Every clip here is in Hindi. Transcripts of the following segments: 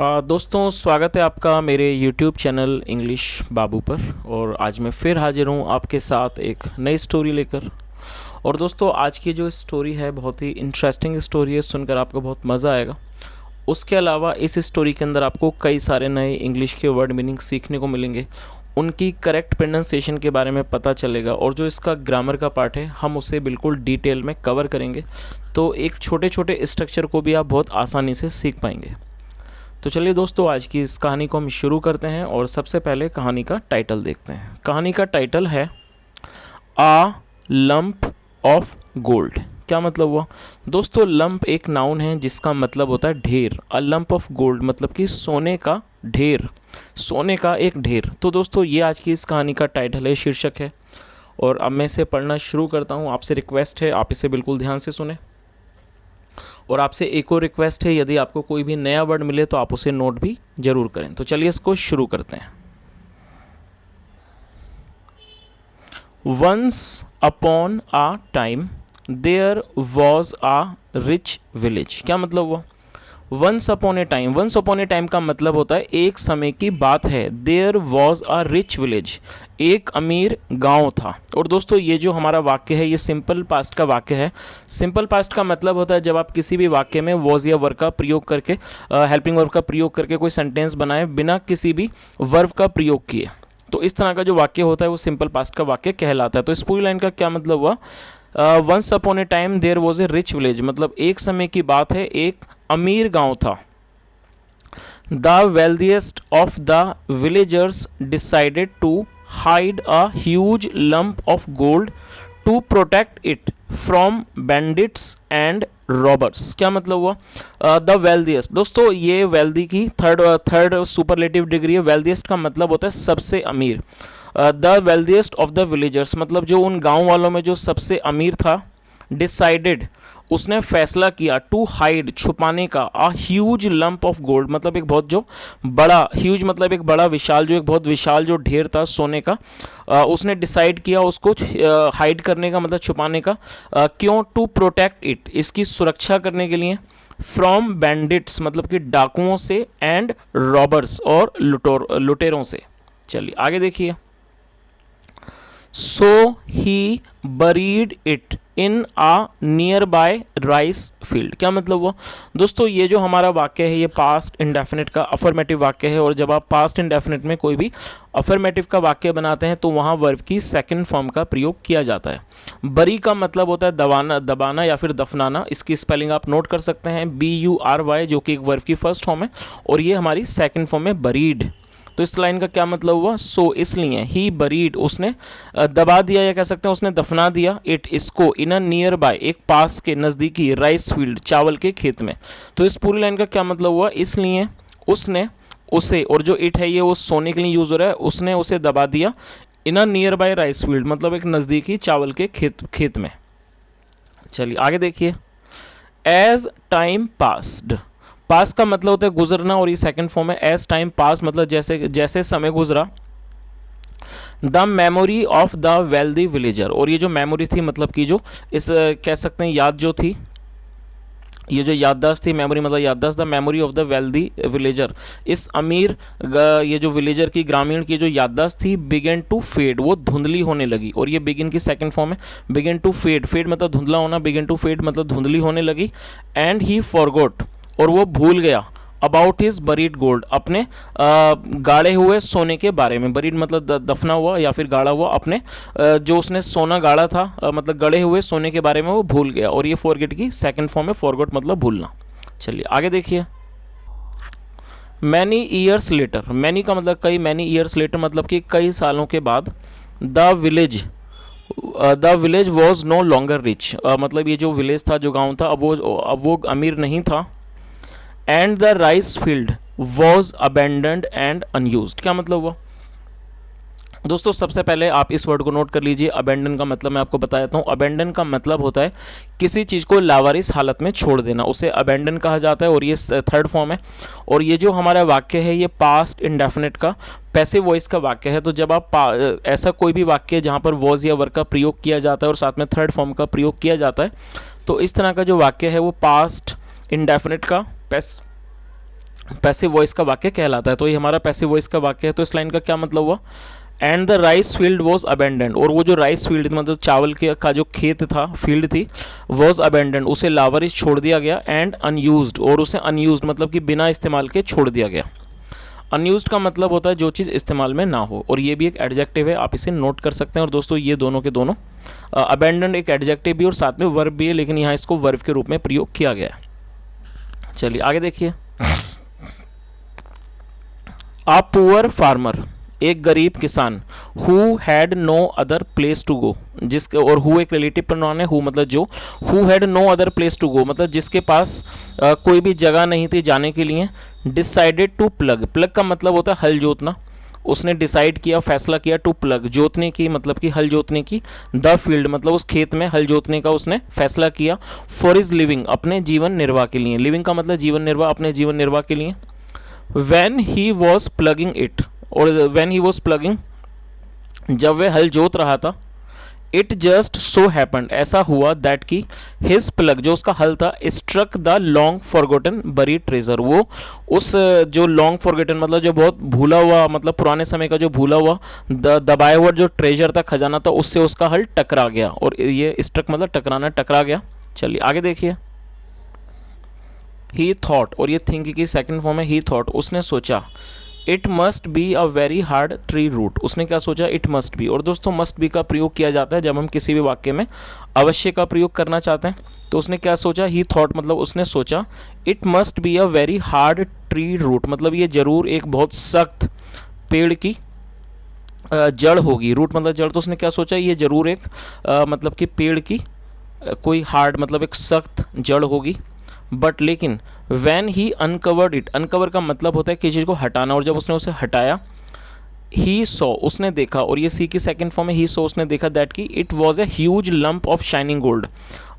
दोस्तों स्वागत है आपका मेरे YouTube चैनल इंग्लिश बाबू पर। और आज मैं फिर हाजिर हूँ आपके साथ एक नई स्टोरी लेकर। और दोस्तों आज की जो स्टोरी है बहुत ही इंटरेस्टिंग स्टोरी है, सुनकर आपको बहुत मज़ा आएगा। उसके अलावा इस स्टोरी के अंदर आपको कई सारे नए इंग्लिश के वर्ड मीनिंग सीखने को मिलेंगे, उनकी करेक्ट प्रोनाउंसिएशन के बारे में पता चलेगा और जो इसका ग्रामर का पार्ट है हम उसे बिल्कुल डिटेल में कवर करेंगे। तो एक छोटे छोटे स्ट्रक्चर को भी आप बहुत आसानी से सीख पाएंगे। तो चलिए दोस्तों आज की इस कहानी को हम शुरू करते हैं और सबसे पहले कहानी का टाइटल देखते हैं। कहानी का टाइटल है आ लंप ऑफ गोल्ड। क्या मतलब हुआ दोस्तों? लंप एक नाउन है जिसका मतलब होता है ढेर। अ लंप ऑफ गोल्ड मतलब कि सोने का ढेर, सोने का एक ढेर। तो दोस्तों ये आज की इस कहानी का टाइटल है, शीर्षक है। और अब मैं इसे पढ़ना शुरू करता हूँ। आपसे रिक्वेस्ट है आप इसे बिल्कुल ध्यान से सुने। और आपसे एक और रिक्वेस्ट है, यदि आपको कोई भी नया वर्ड मिले तो आप उसे नोट भी ज़रूर करें। तो चलिए इसको शुरू करते हैं। Once upon a time there was a rich village. क्या मतलब हुआ? Once upon a time, once upon a time का मतलब होता है एक समय की बात है। There was a rich village, एक अमीर गांव था। और दोस्तों ये जो हमारा वाक्य है ये सिंपल पास्ट का वाक्य है। सिंपल पास्ट का मतलब होता है जब आप किसी भी वाक्य में वॉज या वर्ब का प्रयोग करके, हेल्पिंग वर्ब का प्रयोग करके कोई सेंटेंस बनाए बिना किसी भी वर्ब का प्रयोग किए, तो इस तरह का जो वाक्य होता है वो सिंपल पास्ट का वाक्य कहलाता है। तो इस पूरी लाइन का क्या मतलब हुआ? Once upon a time there was a rich village, मतलब एक समय की बात है एक अमीर गांव था। The wealthiest of the villagers decided to hide a huge lump of gold to protect it from bandits and robbers. क्या मतलब हुआ? द वेल्थिएस्ट, दोस्तों ये वेल्दी की थर्ड सुपरलेटिव डिग्री है। वेल्थिएस्ट का मतलब होता है सबसे अमीर। The wealthiest of the villagers मतलब जो उन गांव वालों में जो सबसे अमीर था। डिसाइडेड उसने फैसला किया, टू हाइड छुपाने का, अ ह्यूज लंप ऑफ गोल्ड मतलब एक बहुत जो बड़ा, ह्यूज मतलब एक बड़ा विशाल, जो एक बहुत विशाल जो ढेर था सोने का, उसने डिसाइड किया उसको हाइड करने का मतलब छुपाने का। क्यों? टू प्रोटेक्ट इट, इसकी सुरक्षा करने के लिए। फ्रॉम बैंडिट्स मतलब कि डाकुओं से, एंड रॉबर्स और लुटेरों से। चलिए आगे देखिए। So he buried it in a nearby rice field। क्या मतलब हुआ दोस्तों? ये जो हमारा वाक्य है ये पास्ट इंडेफिनिट का अफर्मेटिव वाक्य है। और जब आप पास्ट इंडेफिनिट में कोई भी अफर्मेटिव का वाक्य बनाते हैं तो वहाँ वर्ब की सेकंड फॉर्म का प्रयोग किया जाता है। बरी का मतलब होता है दबाना, दबाना या फिर दफनाना। इसकी स्पेलिंग आप नोट कर सकते हैं, BURY, जो कि एक वर्ब की फर्स्ट फॉर्म है और ये हमारी सेकंड फॉर्म है बरीड। तो इस लाइन का क्या मतलब हुआ? सो इसलिए ही बरीड उसने दबा दिया या कह सकते हैं उसने दफना दिया, इट इसको, इन अ नियर बाय एक पास के नज़दीकी, राइस फील्ड चावल के खेत में। तो इस पूरी लाइन का क्या मतलब हुआ? इसलिए उसने उसे, और जो इट है ये वो सोने के लिए यूज़ हो रहा है, उसने उसे दबा दिया in a nearby rice field मतलब एक नज़दीकी चावल के खेत में। चलिए आगे देखिए। एज टाइम पास्ड, पास का मतलब होता है गुजरना और ये सेकंड फॉर्म है। एज टाइम पास मतलब जैसे जैसे समय गुजरा। The memory of the wealthy villager, और ये जो मेमोरी थी मतलब कि जो इस कह सकते हैं याद जो थी, ये जो याददाश्त थी, मेमोरी मतलब याददाश्त। The memory of the wealthy villager, इस अमीर ये जो विलेजर की, ग्रामीण की जो याददाश्त थी, बिगेन टू फेड वो धुंधली होने लगी। और ये बिगिन की सेकंड फॉर्म है। बिगेन टू फेड, फेड मतलब धुंधला होना, बिगेन टू फेड मतलब धुंधली होने लगी। एंड ही फॉरगॉट, और वो भूल गया, अबाउट हिज बरीड गोल्ड अपने गाड़े हुए सोने के बारे में। बरीड मतलब दफना हुआ या फिर गाड़ा हुआ, अपने जो उसने सोना गाड़ा था मतलब गड़े हुए सोने के बारे में वो भूल गया। और ये फॉरगेट की सेकंड फॉर्म है, फॉरगॉट मतलब भूलना। चलिए आगे देखिए। मैनी ईयर्स लेटर, मैनी का मतलब कई, मैनी ईयर्स लेटर मतलब कि कई सालों के बाद। The village was no longer rich, मतलब ये जो विलेज था, जो गाँव था, अब वो अमीर नहीं था। And the rice field was abandoned and unused. क्या मतलब हुआ दोस्तों? सबसे पहले आप इस वर्ड को नोट कर लीजिए। अबेंडन का मतलब मैं आपको बता देता हूँ। अबेंडन का मतलब होता है किसी चीज़ को लावारिस हालत में छोड़ देना, उसे अबेंडन कहा जाता है। और ये थर्ड फॉर्म है। और ये जो हमारा वाक्य है ये पास्ट इंडेफिनिट का पैसिव वॉइस का वाक्य है। तो जब आप ऐसा कोई भी वाक्य जहाँ पर वॉज या वर्ब का प्रयोग किया जाता है और साथ में थर्ड फॉर्म का प्रयोग किया जाता है, तो इस तरह का जो वाक्य है वो पास्ट इंडेफिनिट का पैसिव वॉइस का वाक्य कहलाता है। तो ये हमारा पैसिव वॉइस का वाक्य है। तो इस लाइन का क्या मतलब हुआ, and the rice field was abandoned, और वो जो राइस फील्ड मतलब चावल के का जो खेत था, फील्ड थी, वॉज अबेंडेंड, उसे लावारिश छोड़ दिया गया, एंड अनयूज्ड, और उसे अनयूज्ड मतलब कि बिना इस्तेमाल के छोड़ दिया गया। अनयूज्ड का मतलब होता है जो चीज़ इस्तेमाल में ना हो, और ये भी एक एडजेक्टिव है, आप इसे नोट कर सकते हैं। और दोस्तों ये दोनों के दोनों, अबेंडेंड एक एडजेक्टिव भी और साथ में वर्ब भी है, लेकिन यहाँ इसको वर्ब के रूप में प्रयोग किया गया है। चलिए आगे देखिए। अ पुअर फार्मर, एक गरीब किसान, who had no other place to go, जिसके, और हु एक रिलेटिव प्रोनाउन है, हु मतलब जो, who had no other place to go मतलब जिसके पास कोई भी जगह नहीं थी जाने के लिए, डिसाइडेड टू प्लग, प्लग का मतलब होता है हल जोतना, उसने डिसाइड किया, फैसला किया, टू प्लग जोतने की मतलब कि हल जोतने की, द फील्ड मतलब उस खेत में हल जोतने का उसने फैसला किया, फॉर इज लिविंग अपने जीवन निर्वाह के लिए, लिविंग का मतलब जीवन निर्वाह, अपने जीवन निर्वाह के लिए। When he was plugging it, और व्हेन ही वॉज प्लगिंग जब वह हल जोत रहा था, इट जस्ट सो हैपेंड ऐसा हुआ दैट कि हिज प्लग जो उसका हल था, struck the long forgotten buried treasure, वो उस जो लॉन्ग फॉरगॉटन मतलब जो बहुत भूला हुआ मतलब पुराने समय का जो भूला हुआ दबाया हुआ जो ट्रेजर था, खजाना था, उससे उसका हल टकरा गया, और ये स्ट्रक मतलब टकराना, टकरा गया। चलिए आगे देखिए। ही थॉट, और ये थिंक की सेकंड फॉर्म है, ही थॉट उसने सोचा, it must be a very hard tree root, उसने क्या सोचा, इट मस्ट बी। और दोस्तों मस्ट बी का प्रयोग किया जाता है जब हम किसी भी वाक्य में अवश्य का प्रयोग करना चाहते हैं। तो उसने क्या सोचा, ही थॉट मतलब उसने सोचा, it must be a very hard tree root मतलब ये जरूर एक बहुत सख्त पेड़ की जड़ होगी, रूट मतलब जड़। तो उसने क्या सोचा, ये जरूर एक मतलब कि पेड़ की कोई हार्ड मतलब एक सख्त जड़ होगी। बट लेकिन when he uncovered it, uncover का मतलब होता है किसी चीज़ को हटाना, और जब उसने उसे हटाया, ही सॉ उसने देखा, और ये सी की सेकंड फॉर्म में ही सॉ उसने देखा, दैट कि it was a huge lump of shining gold,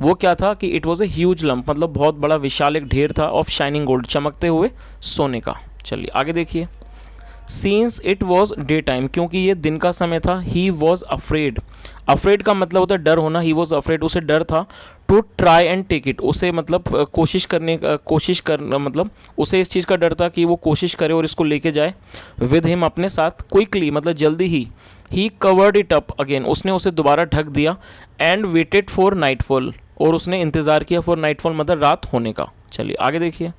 वो क्या था कि it was a huge lump मतलब बहुत बड़ा विशाल एक ढेर था, ऑफ शाइनिंग गोल्ड चमकते हुए सोने का। चलिए आगे देखिए। Scenes it was day time क्योंकि ये दिन का समय था, ही वॉज अफ्रेड, अफ्रेड का मतलब होता है डर होना, ही वॉज अफ्रेड उसे डर था, to try and take it उसे मतलब कोशिश करने कोशिश करना मतलब उसे इस चीज़ का डर था कि वो कोशिश करे और इसको लेके जाए, विद हिम अपने साथ, क्विकली मतलब जल्दी ही कवर्ड इट अप अगेन उसने उसे दोबारा ढक दिया, एंड वेटेड फॉर नाइटफॉल और उसने इंतज़ार किया फॉर नाइटफॉल मतलब रात होने का। चलिए आगे देखिए।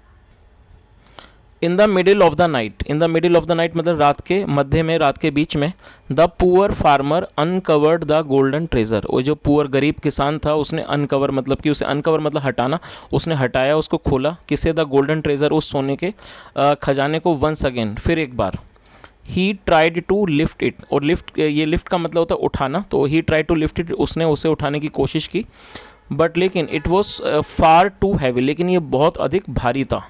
In the middle of the night, in the middle of the night मतलब रात के मध्य में, रात के बीच में, the poor farmer uncovered the golden treasure, वो जो पुअर गरीब किसान था उसने अनकवर मतलब कि उसे अनकवर मतलब हटाना, उसने हटाया, उसको खोला, किसे, द गोल्डन ट्रेजर उस सोने के खजाने को, वंस अगेन फिर एक बार। He tried to lift it, और लिफ्ट ये लिफ्ट का मतलब होता है उठाना, तो he tried to lift it उसने उसे उठाने की कोशिश की, बट लेकिन it was far too heavy लेकिन ये बहुत अधिक भारी था।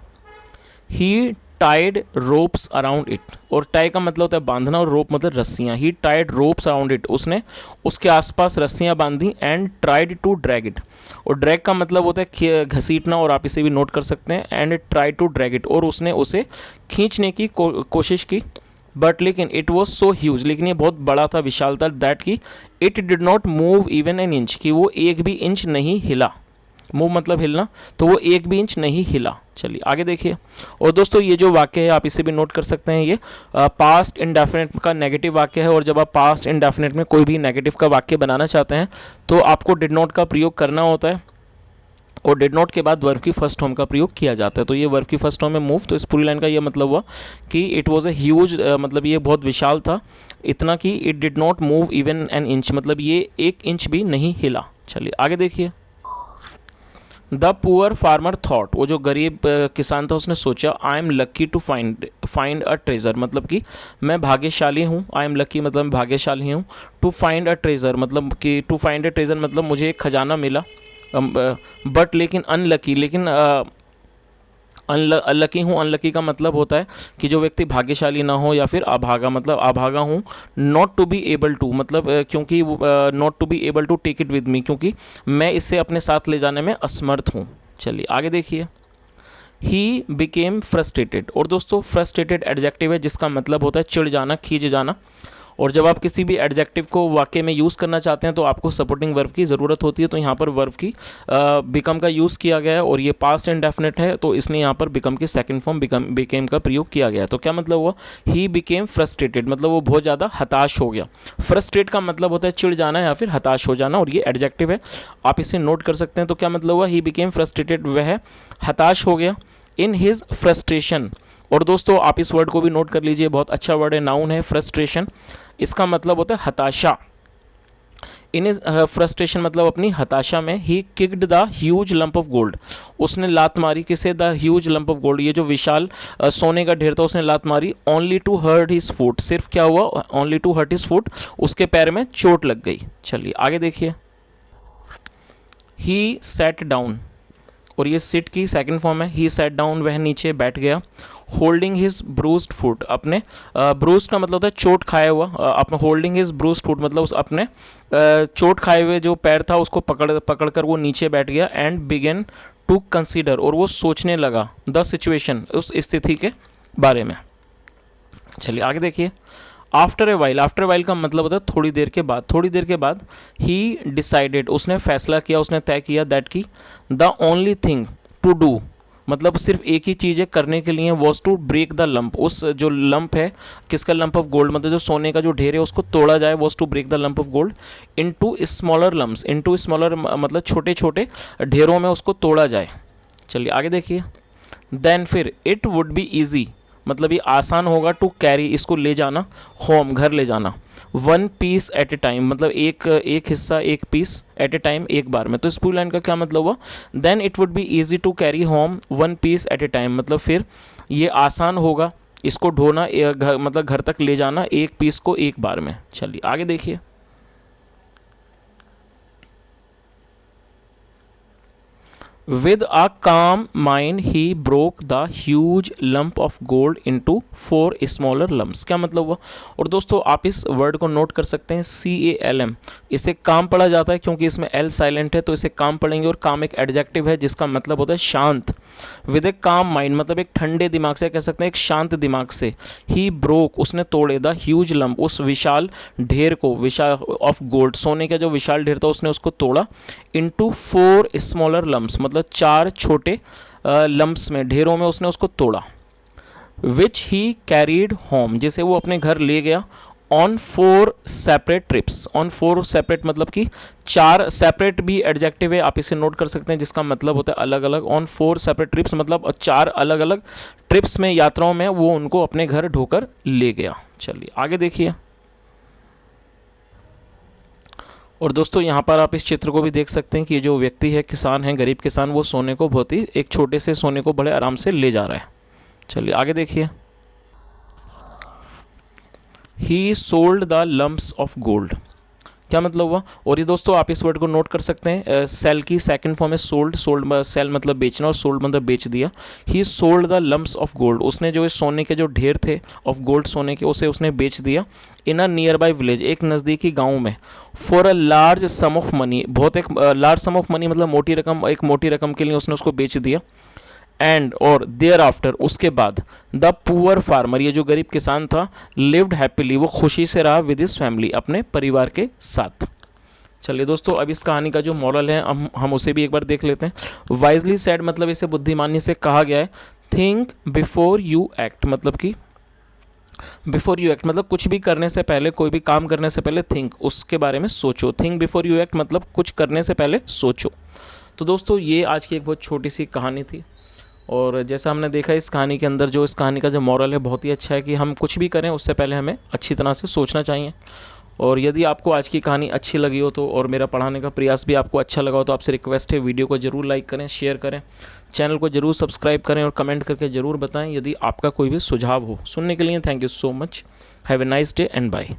He tied ropes around it, और टाई का मतलब होता है बांधना और रोप मतलब रस्सियाँ, he tied ropes around it उसने उसके आसपास रस्सियाँ बांधी, and tried to drag it, और ड्रैग का मतलब होता है घसीटना, और आप इसे भी नोट कर सकते हैं, and tried to drag it और उसने उसे खींचने की कोशिश की, बट लेकिन इट वॉज सो ह्यूज लेकिन ये बहुत बड़ा था, विशाल था, दैट कि it did not move even an inch कि वो एक भी इंच नहीं हिला, मूव मतलब हिलना, तो वो एक भी इंच नहीं हिला। चलिए आगे देखिए। और दोस्तों ये जो वाक्य है आप इसे भी नोट कर सकते हैं, ये पास्ट इंडेफिनिट का नेगेटिव वाक्य है, और जब आप पास्ट इंडेफिनिट में कोई भी नेगेटिव का वाक्य बनाना चाहते हैं तो आपको डिड नॉट का प्रयोग करना होता है, और डिड नॉट के बाद वर्ब की फर्स्ट फॉर्म का प्रयोग किया जाता है। तो ये वर्ब की फर्स्ट फॉर्म में मूव, तो इस पूरी लाइन का ये मतलब हुआ कि इट वॉज ए ह्यूज मतलब ये बहुत विशाल था, इतना कि it did not move even an inch मतलब ये एक इंच भी नहीं हिला। चलिए आगे देखिए। द पुअर फार्मर थॉट, वो जो गरीब किसान था उसने सोचा, I am lucky to find a treasure मतलब कि मैं भाग्यशाली हूँ, आई एम लक्की मतलब मैं भाग्यशाली हूँ, टू फाइंड अ ट्रेजर मतलब कि टू फाइंड अ ट्रेजर मतलब मुझे एक खजाना मिला, बट लेकिन अनलकी लेकिन अनलकी हूँ, अनलकी का मतलब होता है कि जो व्यक्ति भाग्यशाली ना हो या फिर अभागा मतलब अभागा हूँ, not to be able to मतलब क्योंकि not to be able to take it with me क्योंकि मैं इसे अपने साथ ले जाने में असमर्थ हूँ। चलिए आगे देखिए। ही बिकेम फ्रस्ट्रेटेड, और दोस्तों फ्रस्ट्रेटेड एडजेक्टिव है जिसका मतलब होता है चिढ़ जाना, खींच जाना, और जब आप किसी भी एडजेक्टिव को वाक्य में यूज़ करना चाहते हैं तो आपको सपोर्टिंग वर्ब की ज़रूरत होती है। तो यहाँ पर वर्ब की बिकम का यूज़ किया गया है और ये पास्ट इंडेफिनिट है, तो इसलिए यहाँ पर बिकम की सेकंड फॉर्म बिकेम का प्रयोग किया गया है। तो क्या मतलब हुआ, ही बिकेम फ्रस्ट्रेटेड, मतलब वो बहुत ज़्यादा हताश हो गया। फ्रस्ट्रेट का मतलब होता है चिढ़ जाना या फिर हताश हो जाना, और ये एडजेक्टिव है, आप इसे नोट कर सकते हैं। तो क्या मतलब हुआ, ही बिकेम फ्रस्ट्रेटेड, वह हताश हो गया। इन हिज फ्रस्ट्रेशन, और दोस्तों आप इस वर्ड को भी नोट कर लीजिए, बहुत अच्छा वर्ड है, नाउन है फ्रस्ट्रेशन, इसका मतलब होता है हताशा। इन इज फ्रस्ट्रेशन मतलब अपनी हताशा में, he kicked the huge lump of gold, उसने लात मारी, किसे, the huge lump of gold, ये जो विशाल सोने का ढेर था उसने लात मारी। Only to hurt his foot, सिर्फ क्या हुआ, only to hurt his foot, उसके पैर में चोट लग गई। चलिए आगे देखिए, ही सैट डाउन, और ये सिट की सेकंड फॉर्म है, ही सैट डाउन, वह नीचे बैठ गया। होल्डिंग हिज ब्रूस्ड फुट, अपने ब्रूस्ड का मतलब होता है चोट खाया हुआ, अपने होल्डिंग हिज ब्रूस्ड फुट मतलब उस अपने चोट खाए हुए जो पैर था उसको पकड़ कर वो नीचे बैठ गया। एंड बिगेन टू कंसीडर, और वो सोचने लगा, द सिचुएशन, उस स्थिति के बारे में। चलिए आगे देखिए, आफ्टर ए वाइल का मतलब होता है थोड़ी देर के बाद, थोड़ी देर के बाद। ही डिसाइडेड, उसने फैसला किया, उसने तय किया, दैट की the only thing to do, मतलब सिर्फ एक ही चीज़ है करने के लिए, was to break the lump, उस जो लंप है, किसका लंप ऑफ गोल्ड, मतलब जो सोने का जो ढेर है उसको तोड़ा जाए, was to break the lump of gold into smaller lumps, into smaller मतलब छोटे छोटे ढेरों में उसको तोड़ा जाए। चलिए आगे देखिए, देन फिर इट वुड बी ईजी, मतलब ये आसान होगा, टू कैरी, इसको ले जाना, होम, घर ले जाना, one piece at a time, मतलब एक हिस्सा, एक पीस, एट ए टाइम, एक बार में। तो इस पूरी लाइन का क्या मतलब हुआ, then it would be easy to carry home one piece at a time, मतलब फिर ये आसान होगा इसको ढोना, मतलब घर तक ले जाना एक पीस को एक बार में। चलिए आगे देखिए, With a calm mind he broke the huge lump of gold into 4 smaller lumps, क्या मतलब हुआ। और दोस्तों आप इस वर्ड को नोट कर सकते हैं, CALM, इसे काम पढ़ा जाता है क्योंकि इसमें L साइलेंट है, तो इसे काम पढ़ेंगे। और काम एक एडजेक्टिव है जिसका मतलब होता है शांत। विद ए काम माइंड मतलब एक ठंडे दिमाग से, कह सकते हैं एक शांत दिमाग से। ही ब्रोक, उसने तोड़े, द ह्यूज लंप, उस विशाल ढेर को, विशाल ऑफ गोल्ड, सोने का जो विशाल ढेर था उसने उसको तोड़ा। इनटू 4 स्मॉलर लम्प्स, मतलब 4 छोटे लम्प्स में, ढेरों में उसने उसको तोड़ा। विच ही कैरीड होम, जिसे वो अपने घर ले गया। On 4 separate trips, on 4 separate मतलब कि 4 सेपरेट भी एडजेक्टिव है, आप इसे नोट कर सकते हैं जिसका मतलब होता है अलग अलग। ऑन 4 सेपरेट ट्रिप्स मतलब 4 अलग अलग ट्रिप्स में, यात्राओं में वो उनको अपने घर ढोकर ले गया। चलिए आगे देखिए, और दोस्तों यहाँ पर आप इस चित्र को भी देख सकते हैं कि ये जो व्यक्ति है, किसान है, गरीब किसान, वो सोने को बहुत ही, एक छोटे से सोने को बड़े आराम से ले जा रहा है। चलिए आगे देखिए, ही sold the lumps of gold, क्या मतलब हुआ। और ये दोस्तों आप इस वर्ड को नोट कर सकते हैं, सेल की सेकंड फॉर्म है सोल्ड, सोल्ड सेल मतलब बेचना और सोल्ड मतलब बेच दिया। ही sold the lumps of gold, उसने जो इस सोने के जो ढेर थे ऑफ गोल्ड, सोने के, उसे उसने बेच दिया। In a near by village, एक नज़दीकी गांव में। For a large some of money, बहुत एक लार्ज सम ऑफ मनी मतलब मोटी रकम, एक मोटी रकम के लिए उसने उसको बेच दिया। एंड और देयर आफ्टर, उसके बाद, द पुअर फार्मर, ये जो गरीब किसान था, लिव्ड हैप्पीली, वो खुशी से रहा, विद हिज फैमिली, अपने परिवार के साथ। चलिए दोस्तों अब इस कहानी का जो मॉरल है हम उसे भी एक बार देख लेते हैं। वाइजली सेड मतलब इसे बुद्धिमानी से कहा गया है। थिंक बिफोर यू एक्ट, मतलब कि बिफोर यू एक्ट मतलब कुछ भी करने से पहले, कोई भी काम करने से पहले थिंक, उसके बारे में सोचो। थिंक बिफोर यू एक्ट मतलब कुछ करने से पहले सोचो। तो दोस्तों ये आज की एक बहुत छोटी सी कहानी थी, और जैसा हमने देखा इस कहानी के अंदर जो इस कहानी का जो मॉरल है बहुत ही अच्छा है कि हम कुछ भी करें उससे पहले हमें अच्छी तरह से सोचना चाहिए। और यदि आपको आज की कहानी अच्छी लगी हो तो, और मेरा पढ़ाने का प्रयास भी आपको अच्छा लगा हो, तो आपसे रिक्वेस्ट है वीडियो को ज़रूर लाइक करें, शेयर करें, चैनल को ज़रूर सब्सक्राइब करें, और कमेंट करके ज़रूर बताएं यदि आपका कोई भी सुझाव हो। सुनने के लिए thank you so much. Have a nice day and bye.